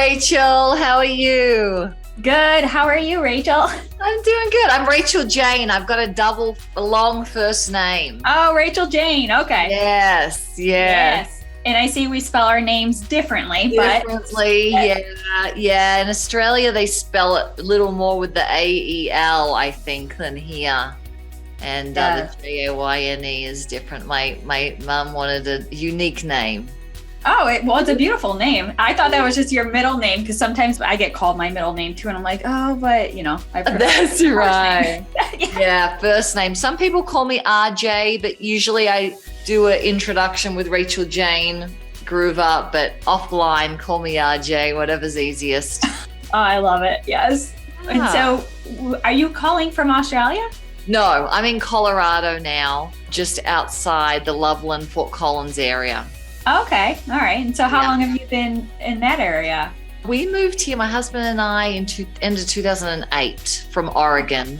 Rachel. How are you? Good. How are you, Rachel? I'm doing good. I'm Rachael Jayne. I've got a long first name. Oh, Rachael Jayne. Okay. Yes. And I see we spell our names differently, Yeah. In Australia, they spell it a little more with the AEL, I think, than here. And the JAYNE is different. My mum wanted a unique name. Oh, it's a beautiful name. I thought that was just your middle name because sometimes I get called my middle name too, and I'm like, oh, but That's right. Yeah, first name. Some people call me RJ, but usually I do an introduction with Rachael Jayne Groover, but offline, call me RJ, whatever's easiest. Oh, I love it. Yes. And so, are you calling from Australia? No, I'm in Colorado now, just outside the Loveland, Fort Collins area. Okay. All right. And so how long have you been in that area? We moved here, my husband and I, in end of 2008 from Oregon.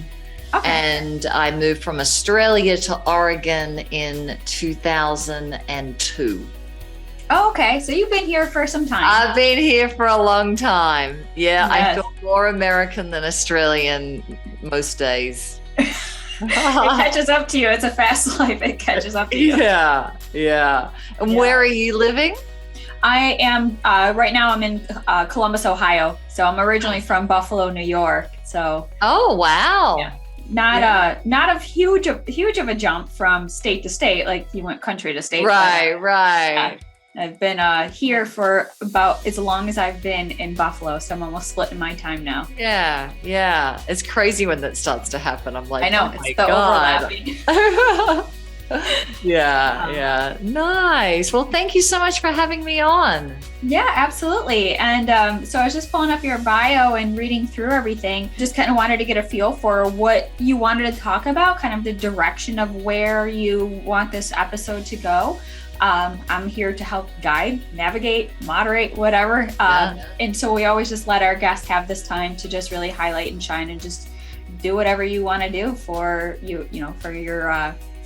Okay. And I moved from Australia to Oregon in 2002. Oh, okay. So you've been here for some time. I've been here for a long time. Yeah, Yes. I feel more American than Australian most days. It catches up to you. It's a fast life. It catches up to you. Yeah. And where are you living? I am, right now I'm in Columbus, Ohio. So I'm originally from Buffalo, New York. So. Oh, wow. Yeah. Not a huge of a jump from state to state, like you went country to state. Right. I've been here for about as long as I've been in Buffalo, so I'm almost splitting my time now. Yeah. It's crazy when that starts to happen. I'm like, I know, oh it's my the God. overlapping. Yeah. Nice. Well, thank you so much for having me on. Yeah, absolutely. And so I was just pulling up your bio and reading through everything. Just kind of wanted to get a feel for what you wanted to talk about, kind of the direction of where you want this episode to go. I'm here to help guide, navigate, moderate, whatever. And so we always just let our guests have this time to just really highlight and shine and just do whatever you want to do for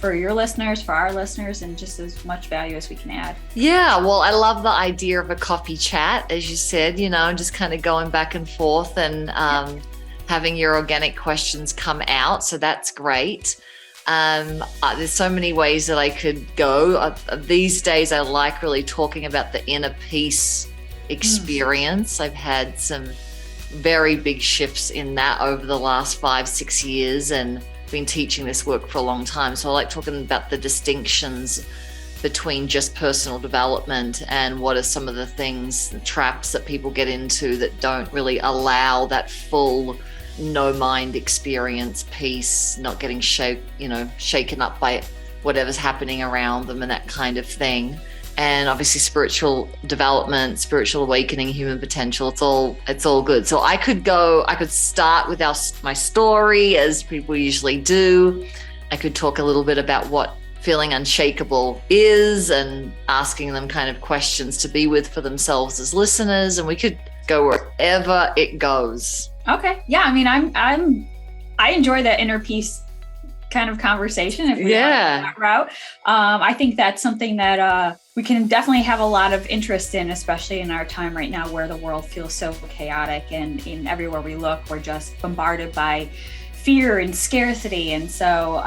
for your listeners, for our listeners, and just as much value as we can add. Yeah, well, I love the idea of a coffee chat, as you said, just kind of going back and forth and having your organic questions come out. So that's great. There's so many ways that I could go. These days, I like really talking about the inner peace experience. I've had some very big shifts in that over the last 5-6 years and been teaching this work for a long time. So I like talking about the distinctions between just personal development and what are some of the things, the traps that people get into that don't really allow that full no mind experience, peace, not getting shaken up by whatever's happening around them and that kind of thing. And obviously spiritual development, spiritual awakening, human potential, it's all good. So I could start with my story, as people usually do. I could talk a little bit about what feeling unshakable is and asking them kind of questions to be with for themselves as listeners, and we could go wherever it goes. Okay. Yeah. I mean, I enjoy that inner peace kind of conversation. If we go that route, I think that's something that we can definitely have a lot of interest in, especially in our time right now where the world feels so chaotic, and in everywhere we look, we're just bombarded by fear and scarcity. And so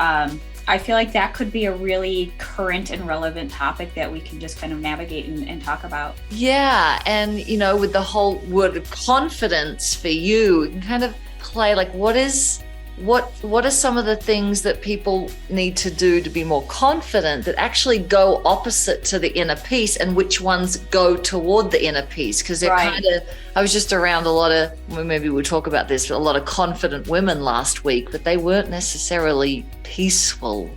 I feel like that could be a really current and relevant topic that we can just kind of navigate and talk about. Yeah. And, with the whole word of confidence for you, you can kind of play like, what are some of the things that people need to do to be more confident that actually go opposite to the inner peace, and which ones go toward the inner peace? Because they're I was just around a lot of, maybe we'll talk about this, but a lot of confident women last week, but they weren't necessarily peaceful.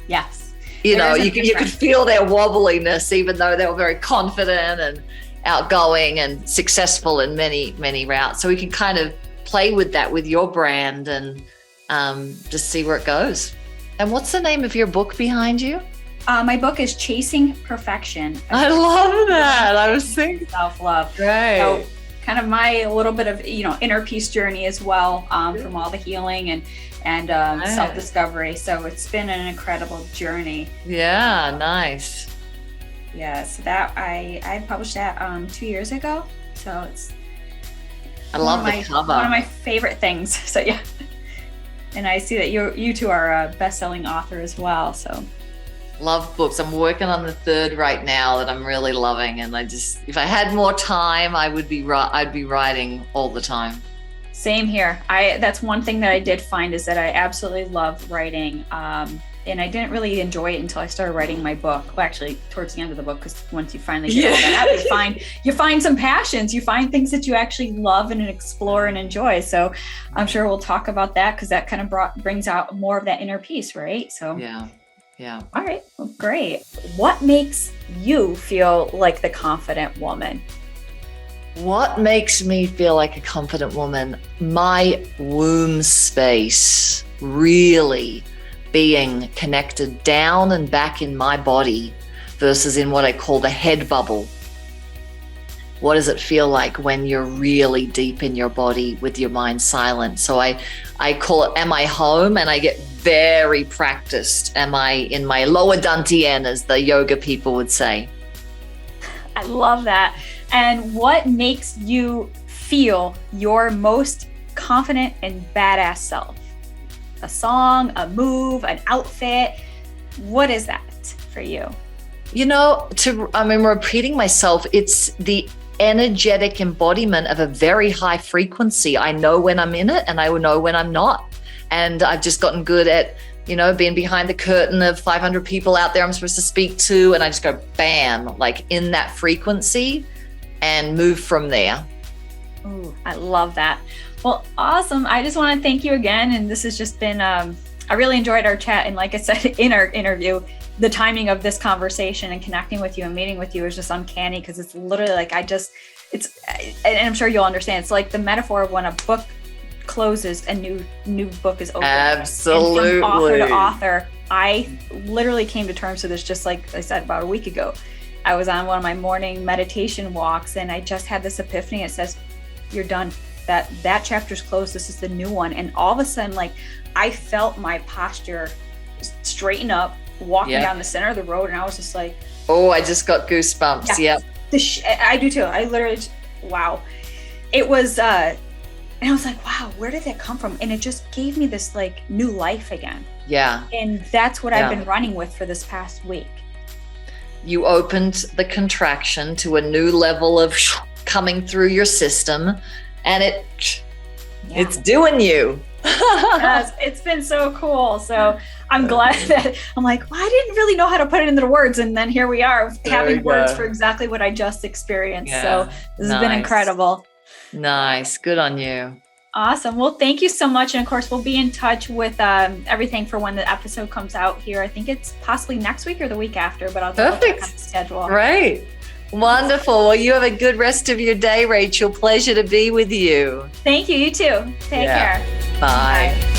Yes. You could feel their wobbliness, even though they were very confident and outgoing and successful in many, many routes. So we can kind of play with that with your brand and just see where it goes. And what's the name of your book behind you? My book is Chasing Perfection. I love that. I was thinking self-love. Right. So kind of my little bit of inner peace journey as well, from all the healing and self-discovery. So it's been an incredible journey. Yeah, nice. Yeah, so that I published that 2 years ago. So I love the cover. One of my favorite things. So yeah. And I see that you two are a best-selling author as well. So love books. I'm working on the third right now that I'm really loving, and if I had more time, I'd be writing all the time. Same here. That's one thing that I did find is that I absolutely love writing. And I didn't really enjoy it until I started writing my book. Well, actually, towards the end of the book, because once you finally get all that out, you find some passions. You find things that you actually love and explore and enjoy. So I'm sure we'll talk about that because that kind of brings out more of that inner peace, right? So yeah. All right. Well, great. What makes you feel like the confident woman? What makes me feel like a confident woman? My womb space, really being connected down and back in my body versus in what I call the head bubble. What does it feel like when you're really deep in your body with your mind silent? So I call it, am I home? And I get very practiced. Am I in my lower dantian, as the yoga people would say? I love that. And what makes you feel your most confident and badass self? A song, a move, an outfit. What is that for you? I'm repeating myself. It's the energetic embodiment of a very high frequency. I know when I'm in it and I know when I'm not. And I've just gotten good at, being behind the curtain of 500 people out there I'm supposed to speak to. And I just go bam, like in that frequency and move from there. Ooh, I love that. Well, awesome. I just want to thank you again. And this has just been, I really enjoyed our chat. And like I said in our interview, the timing of this conversation and connecting with you and meeting with you is just uncanny because it's literally like and I'm sure you'll understand. It's like the metaphor of when a book closes, a new book is opened. Absolutely. And from author to author, I literally came to terms with this just like I said about a week ago. I was on one of my morning meditation walks and I just had this epiphany. It says, you're done. That chapter's closed. This is the new one. And all of a sudden, like I felt my posture straighten up, walking down the center of the road. And I was just like, oh, I just got goosebumps. Yeah. I do too. I literally, wow. It was, and I was like, wow, where did that come from? And it just gave me this like new life again. Yeah. And that's what I've been running with for this past week. You opened the contraction to a new level of coming through your system. And it's doing you. Yes, it's been so cool. So I'm glad that I'm like, well, I didn't really know how to put it into the words. And then here we are having words for exactly what I just experienced. Yeah. So this has been incredible. Nice. Good on you. Awesome. Well, thank you so much. And of course, we'll be in touch with everything for when the episode comes out here. I think it's possibly next week or the week after, but I'll double check on the schedule. Right. Wonderful. Well, you have a good rest of your day, Rachel. Pleasure to be with you. Thank you. You too. Take care. Bye. Bye.